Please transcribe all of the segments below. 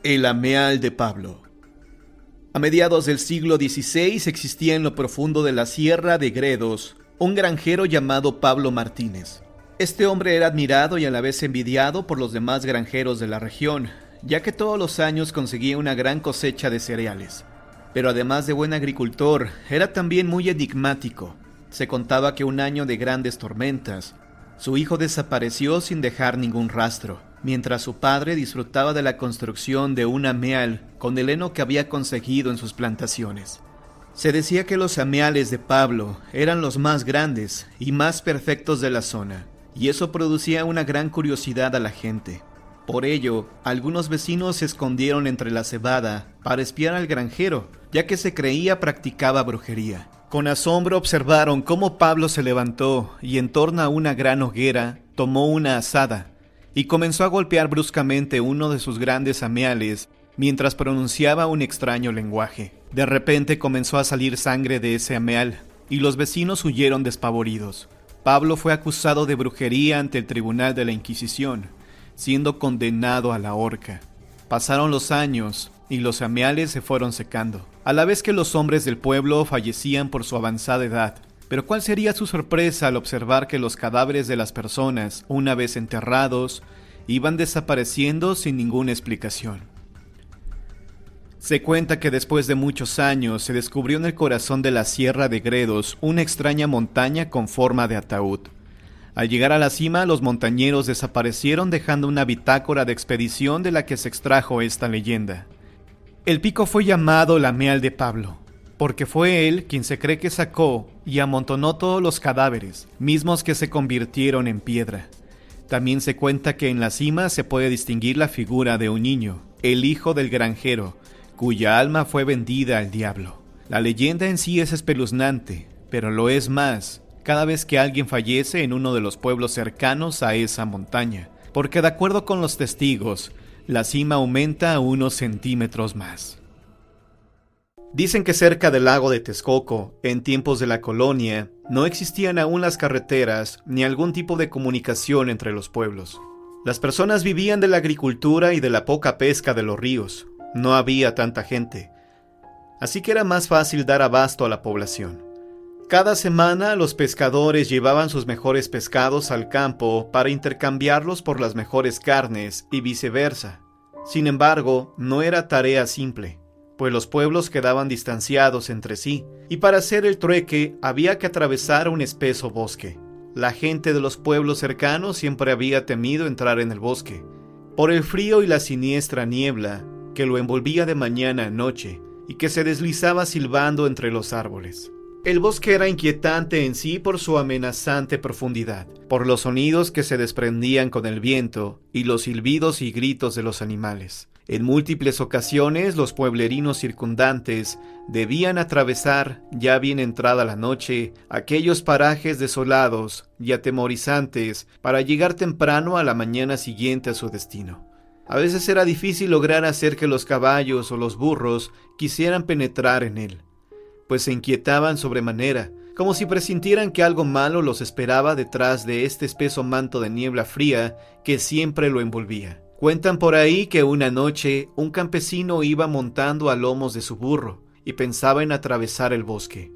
El ameal de Pablo. A mediados del siglo XVI existía en lo profundo de la Sierra de Gredos un granjero llamado Pablo Martínez. Este hombre era admirado y a la vez envidiado por los demás granjeros de la región, ya que todos los años conseguía una gran cosecha de cereales. Pero además de buen agricultor, era también muy enigmático. Se contaba que un año de grandes tormentas, su hijo desapareció sin dejar ningún rastro, mientras su padre disfrutaba de la construcción de un ameal con el heno que había conseguido en sus plantaciones. Se decía que los ameales de Pablo eran los más grandes y más perfectos de la zona, y eso producía una gran curiosidad a la gente. Por ello, algunos vecinos se escondieron entre la cebada para espiar al granjero, ya que se creía practicaba brujería. Con asombro observaron cómo Pablo se levantó y en torno a una gran hoguera tomó una azada y comenzó a golpear bruscamente uno de sus grandes ameales mientras pronunciaba un extraño lenguaje. De repente comenzó a salir sangre de ese ameal y los vecinos huyeron despavoridos. Pablo fue acusado de brujería ante el tribunal de la Inquisición, siendo condenado a la horca. Pasaron los años y los ameales se fueron secando, a la vez que los hombres del pueblo fallecían por su avanzada edad. Pero ¿cuál sería su sorpresa al observar que los cadáveres de las personas, una vez enterrados, iban desapareciendo sin ninguna explicación? Se cuenta que después de muchos años se descubrió en el corazón de la Sierra de Gredos una extraña montaña con forma de ataúd. Al llegar a la cima, los montañeros desaparecieron dejando una bitácora de expedición de la que se extrajo esta leyenda. El pico fue llamado el ameal de Pablo, porque fue él quien se cree que sacó y amontonó todos los cadáveres, mismos que se convirtieron en piedra. También se cuenta que en la cima se puede distinguir la figura de un niño, el hijo del granjero, cuya alma fue vendida al diablo. La leyenda en sí es espeluznante, pero lo es más cada vez que alguien fallece en uno de los pueblos cercanos a esa montaña, porque de acuerdo con los testigos, la cima aumenta a unos centímetros más. Dicen que cerca del lago de Texcoco, en tiempos de la colonia, no existían aún las carreteras ni algún tipo de comunicación entre los pueblos. Las personas vivían de la agricultura y de la poca pesca de los ríos. No había tanta gente, así que era más fácil dar abasto a la población. Cada semana los pescadores llevaban sus mejores pescados al campo para intercambiarlos por las mejores carnes y viceversa. Sin embargo, no era tarea simple, pues los pueblos quedaban distanciados entre sí, y para hacer el trueque había que atravesar un espeso bosque. La gente de los pueblos cercanos siempre había temido entrar en el bosque, por el frío y la siniestra niebla que lo envolvía de mañana a noche y que se deslizaba silbando entre los árboles. El bosque era inquietante en sí por su amenazante profundidad, por los sonidos que se desprendían con el viento y los silbidos y gritos de los animales. En múltiples ocasiones los pueblerinos circundantes debían atravesar, ya bien entrada la noche, aquellos parajes desolados y atemorizantes para llegar temprano a la mañana siguiente a su destino. A veces era difícil lograr hacer que los caballos o los burros quisieran penetrar en él, pues se inquietaban sobremanera, como si presintieran que algo malo los esperaba detrás de este espeso manto de niebla fría que siempre lo envolvía. Cuentan por ahí que una noche un campesino iba montando a lomos de su burro y pensaba en atravesar el bosque.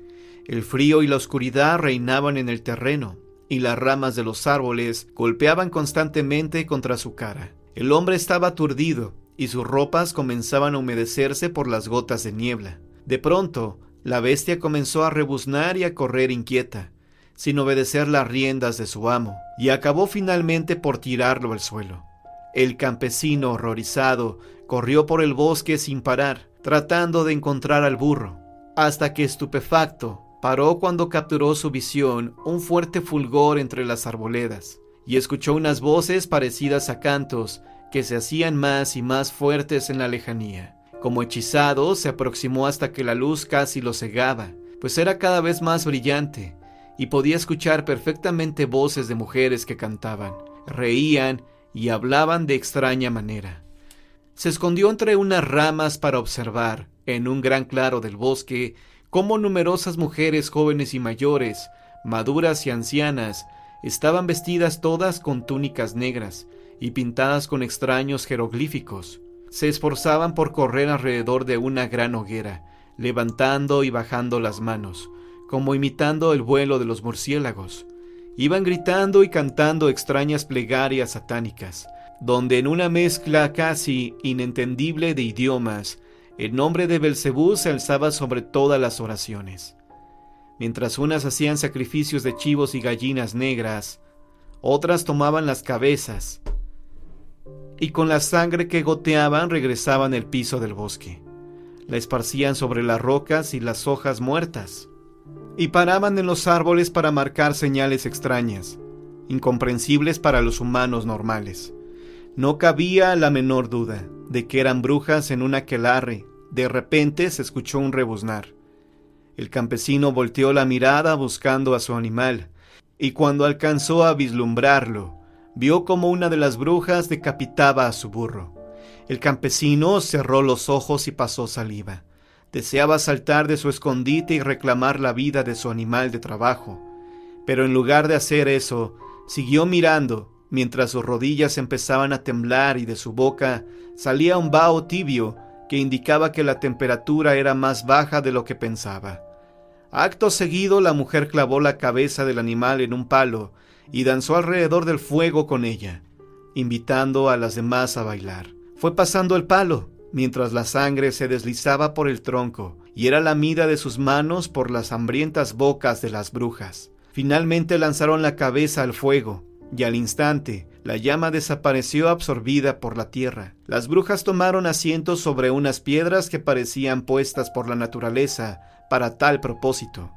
El frío y la oscuridad reinaban en el terreno y las ramas de los árboles golpeaban constantemente contra su cara. El hombre estaba aturdido y sus ropas comenzaban a humedecerse por las gotas de niebla. De pronto, la bestia comenzó a rebuznar y a correr inquieta, sin obedecer las riendas de su amo, y acabó finalmente por tirarlo al suelo. El campesino, horrorizado, corrió por el bosque sin parar, tratando de encontrar al burro, hasta que estupefacto, paró cuando capturó su visión un fuerte fulgor entre las arboledas, y escuchó unas voces parecidas a cantos que se hacían más y más fuertes en la lejanía. Como hechizado, se aproximó hasta que la luz casi lo cegaba, pues era cada vez más brillante, y podía escuchar perfectamente voces de mujeres que cantaban, reían y hablaban de extraña manera. Se escondió entre unas ramas para observar, en un gran claro del bosque, cómo numerosas mujeres jóvenes y mayores, maduras y ancianas, estaban vestidas todas con túnicas negras y pintadas con extraños jeroglíficos. Se esforzaban por correr alrededor de una gran hoguera, levantando y bajando las manos, como imitando el vuelo de los murciélagos. Iban gritando y cantando extrañas plegarias satánicas, donde en una mezcla casi inentendible de idiomas, el nombre de Belcebú se alzaba sobre todas las oraciones. Mientras unas hacían sacrificios de chivos y gallinas negras, otras tomaban las cabezas y con la sangre que goteaban regresaban al piso del bosque. La esparcían sobre las rocas y las hojas muertas, y paraban en los árboles para marcar señales extrañas, incomprensibles para los humanos normales. No cabía la menor duda de que eran brujas en un aquelarre. De repente se escuchó un rebuznar. El campesino volteó la mirada buscando a su animal, y cuando alcanzó a vislumbrarlo, vio como una de las brujas decapitaba a su burro. El campesino cerró los ojos y pasó saliva. Deseaba saltar de su escondite y reclamar la vida de su animal de trabajo, pero en lugar de hacer eso, siguió mirando, mientras sus rodillas empezaban a temblar y de su boca salía un vaho tibio que indicaba que la temperatura era más baja de lo que pensaba. Acto seguido, la mujer clavó la cabeza del animal en un palo y danzó alrededor del fuego con ella, invitando a las demás a bailar. Fue pasando el palo, mientras la sangre se deslizaba por el tronco y era lamida de sus manos por las hambrientas bocas de las brujas. Finalmente lanzaron la cabeza al fuego, y al instante la llama desapareció absorbida por la tierra. Las brujas tomaron asiento sobre unas piedras que parecían puestas por la naturaleza para tal propósito.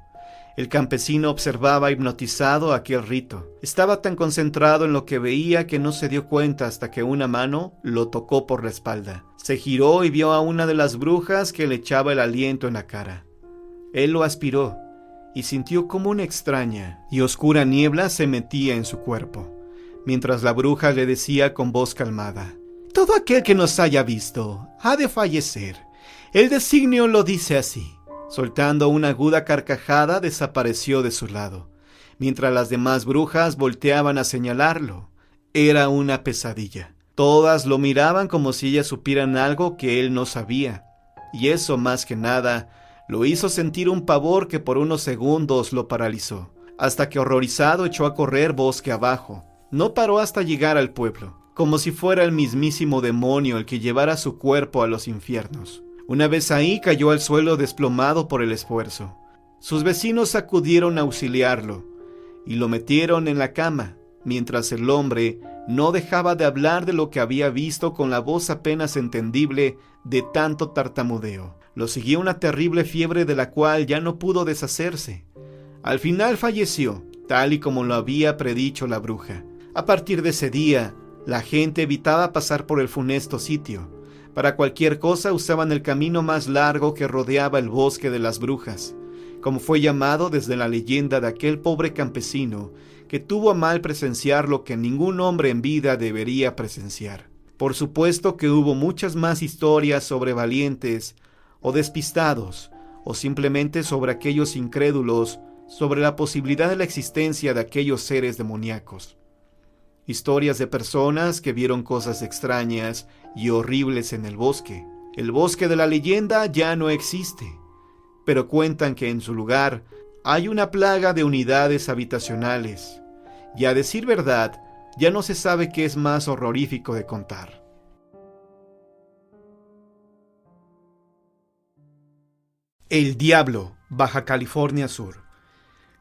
El campesino observaba hipnotizado aquel rito. Estaba tan concentrado en lo que veía que no se dio cuenta hasta que una mano lo tocó por la espalda. Se giró y vio a una de las brujas que le echaba el aliento en la cara. Él lo aspiró y sintió como una extraña y oscura niebla se metía en su cuerpo, mientras la bruja le decía con voz calmada: «Todo aquel que nos haya visto ha de fallecer. El designio lo dice así». Soltando una aguda carcajada, desapareció de su lado, mientras las demás brujas volteaban a señalarlo. Era una pesadilla. Todas lo miraban como si ellas supieran algo que él no sabía, y eso más que nada lo hizo sentir un pavor que por unos segundos lo paralizó, hasta que horrorizado echó a correr bosque abajo. No paró hasta llegar al pueblo, como si fuera el mismísimo demonio el que llevara su cuerpo a los infiernos. Una vez ahí cayó al suelo desplomado por el esfuerzo. Sus vecinos acudieron a auxiliarlo y lo metieron en la cama, mientras el hombre no dejaba de hablar de lo que había visto con la voz apenas entendible de tanto tartamudeo. Lo siguió una terrible fiebre de la cual ya no pudo deshacerse. Al final falleció, tal y como lo había predicho la bruja. A partir de ese día, la gente evitaba pasar por el funesto sitio. Para cualquier cosa usaban el camino más largo que rodeaba el bosque de las brujas, como fue llamado desde la leyenda de aquel pobre campesino que tuvo a mal presenciar lo que ningún hombre en vida debería presenciar. Por supuesto que hubo muchas más historias sobre valientes o despistados, o simplemente sobre aquellos incrédulos, sobre la posibilidad de la existencia de aquellos seres demoníacos. Historias de personas que vieron cosas extrañas y horribles en el bosque. El bosque de la leyenda ya no existe, pero cuentan que en su lugar hay una plaga de unidades habitacionales, y a decir verdad, ya no se sabe qué es más horrorífico de contar. El Diablo, Baja California Sur.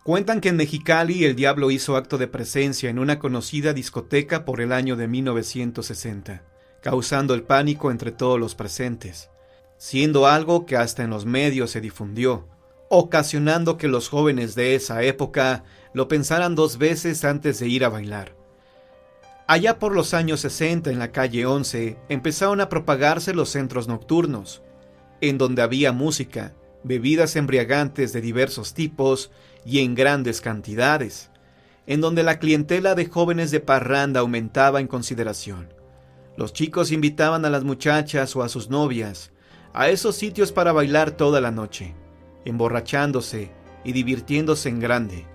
Cuentan que en Mexicali el diablo hizo acto de presencia en una conocida discoteca por el año de 1960, causando el pánico entre todos los presentes, siendo algo que hasta en los medios se difundió, ocasionando que los jóvenes de esa época lo pensaran dos veces antes de ir a bailar. Allá por los años 60, en la calle 11, empezaron a propagarse los centros nocturnos, en donde había música, bebidas embriagantes de diversos tipos y en grandes cantidades, en donde la clientela de jóvenes de parranda aumentaba en consideración. Los chicos invitaban a las muchachas o a sus novias a esos sitios para bailar toda la noche, emborrachándose y divirtiéndose en grande.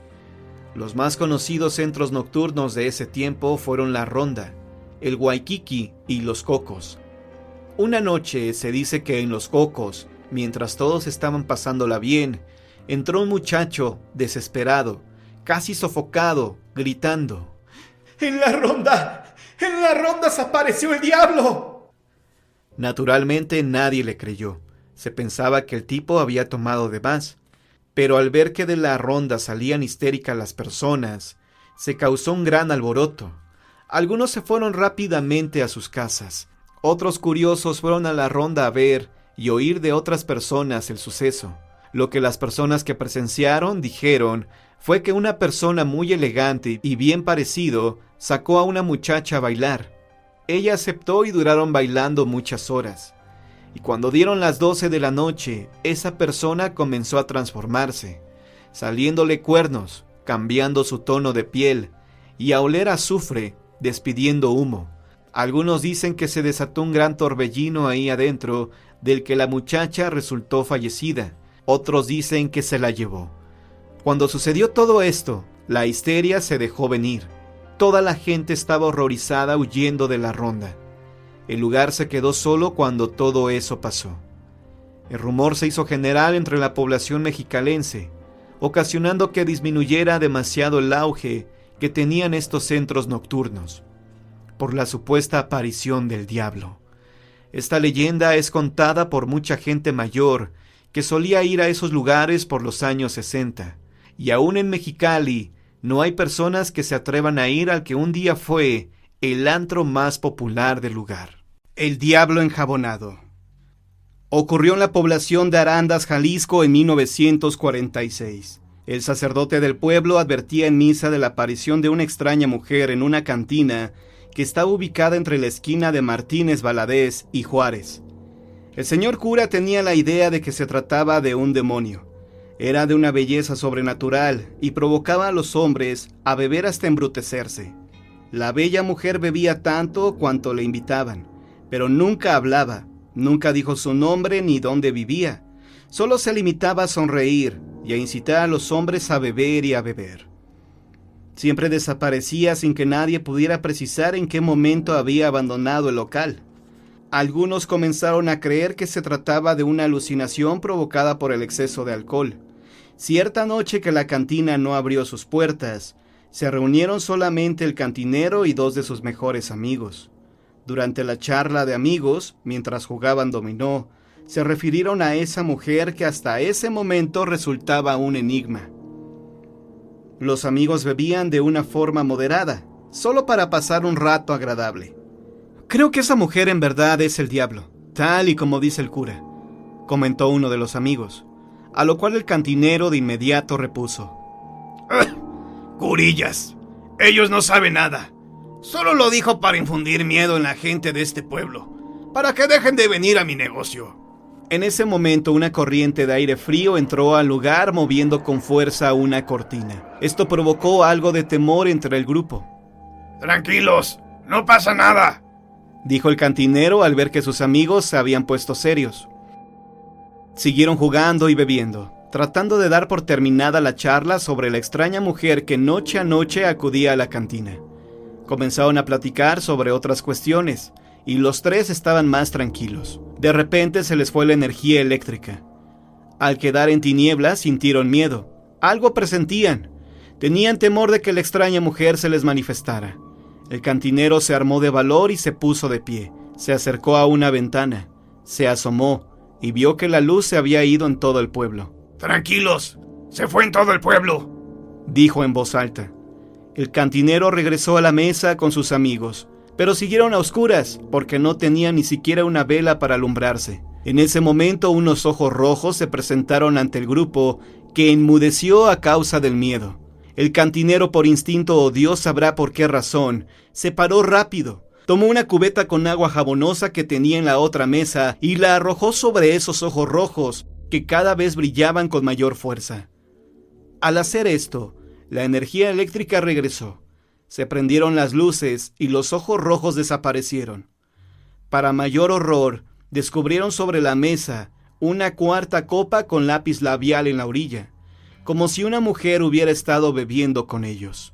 Los más conocidos centros nocturnos de ese tiempo fueron La Ronda, el Waikiki y Los Cocos. Una noche se dice que en Los Cocos, mientras todos estaban pasándola bien, entró un muchacho desesperado, casi sofocado, gritando: ¡En la ronda! ¡En la ronda se apareció el diablo! Naturalmente nadie le creyó. Se pensaba que el tipo había tomado de más. Pero al ver que de la ronda salían histéricas las personas, se causó un gran alboroto. Algunos se fueron rápidamente a sus casas. Otros curiosos fueron a la ronda a ver y oír de otras personas el suceso. Lo que las personas que presenciaron dijeron fue que una persona muy elegante y bien parecido sacó a una muchacha a bailar. Ella aceptó y duraron bailando muchas horas. Y cuando dieron las 12 de la noche, esa persona comenzó a transformarse, saliéndole cuernos, cambiando su tono de piel, y a oler azufre, despidiendo humo. Algunos dicen que se desató un gran torbellino ahí adentro, del que la muchacha resultó fallecida. Otros dicen que se la llevó. Cuando sucedió todo esto, la histeria se dejó venir. Toda la gente estaba horrorizada huyendo de la ronda. El lugar se quedó solo cuando todo eso pasó. El rumor se hizo general entre la población mexicalense, ocasionando que disminuyera demasiado el auge que tenían estos centros nocturnos, por la supuesta aparición del diablo. Esta leyenda es contada por mucha gente mayor que solía ir a esos lugares por los años 60, y aún en Mexicali no hay personas que se atrevan a ir al que un día fue el antro más popular del lugar. El diablo enjabonado. Ocurrió en la población de Arandas, Jalisco, en 1946. El sacerdote del pueblo advertía en misa de la aparición de una extraña mujer en una cantina que estaba ubicada entre la esquina de Martínez Valadez y Juárez. El señor cura tenía la idea de que se trataba de un demonio. Era de una belleza sobrenatural y provocaba a los hombres a beber hasta embrutecerse. La bella mujer bebía tanto cuanto le invitaban, pero nunca hablaba, nunca dijo su nombre ni dónde vivía. Solo se limitaba a sonreír y a incitar a los hombres a beber y a beber. Siempre desaparecía sin que nadie pudiera precisar en qué momento había abandonado el local. Algunos comenzaron a creer que se trataba de una alucinación provocada por el exceso de alcohol. Cierta noche que la cantina no abrió sus puertas, se reunieron solamente el cantinero y 2 de sus mejores amigos. Durante la charla de amigos, mientras jugaban dominó, se refirieron a esa mujer que hasta ese momento resultaba un enigma. Los amigos bebían de una forma moderada, solo para pasar un rato agradable. «Creo que esa mujer en verdad es el diablo, tal y como dice el cura», comentó uno de los amigos, a lo cual el cantinero de inmediato repuso: «Curillas, ellos no saben nada. Solo lo dijo para infundir miedo en la gente de este pueblo, para que dejen de venir a mi negocio». En ese momento una corriente de aire frío entró al lugar moviendo con fuerza una cortina. Esto provocó algo de temor entre el grupo. «Tranquilos, no pasa nada», dijo el cantinero al ver que sus amigos se habían puesto serios. Siguieron jugando y bebiendo, tratando de dar por terminada la charla sobre la extraña mujer que noche a noche acudía a la cantina. Comenzaron a platicar sobre otras cuestiones, y los 3 estaban más tranquilos. De repente se les fue la energía eléctrica. Al quedar en tinieblas sintieron miedo. Algo presentían. Tenían temor de que la extraña mujer se les manifestara. El cantinero se armó de valor y se puso de pie. Se acercó a una ventana, se asomó y vio que la luz se había ido en todo el pueblo. «Tranquilos, se fue en todo el pueblo», dijo en voz alta. El cantinero regresó a la mesa con sus amigos, pero siguieron a oscuras porque no tenían ni siquiera una vela para alumbrarse. En ese momento unos ojos rojos se presentaron ante el grupo, que enmudeció a causa del miedo. El cantinero, por instinto o Dios sabrá por qué razón, se paró rápido, tomó una cubeta con agua jabonosa que tenía en la otra mesa y la arrojó sobre esos ojos rojos que cada vez brillaban con mayor fuerza. Al hacer esto, la energía eléctrica regresó. Se prendieron las luces y los ojos rojos desaparecieron. Para mayor horror, descubrieron sobre la mesa una 4ª copa con lápiz labial en la orilla, como si una mujer hubiera estado bebiendo con ellos.